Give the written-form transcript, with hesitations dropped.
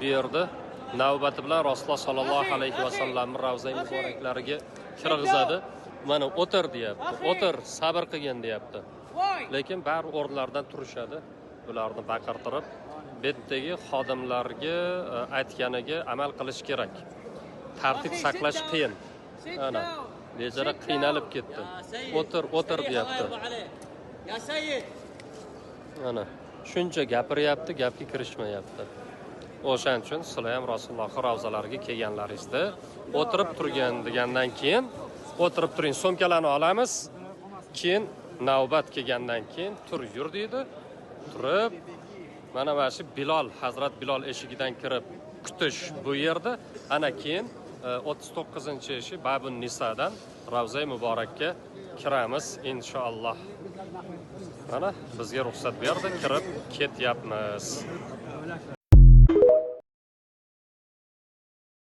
yerda navbati bilan Rasululloh sollallohu alayhi vasallam ravza muboraklariga kirgizadi. Mana o'tir deyapti. O'tir, sabr qilgin deyapti. Lekin bari o'rnlaridan turishadi. Bularni baqirtirib, betdagi xodimlarga aytganiga amal qilish kerak. Tartib saqlash qiyin. Ana, bechora qiynalib ketdi. O'tir deyapti. Ya sayyid. Ana, shuncha gapiryapti, gapga kirishmayapti. O'shaning uchun sizlar ham Rasululloh ravzalariga kelganlaringizda o'tirib turgan degandan keyin o'tirib turing, so'mkalarni olamiz. Keyin navbat kelgandan keyin tur yur deydi. Turib, mana shu Bilol, Hazrat Bilol eshigidan kirib kutish bu yerda. Ana keyin 39-ishi Babun Nisadan Ravza Muborakka kiramiz inshaalloh. Mana bizga ruxsat berdi, kirib ketyapmiz.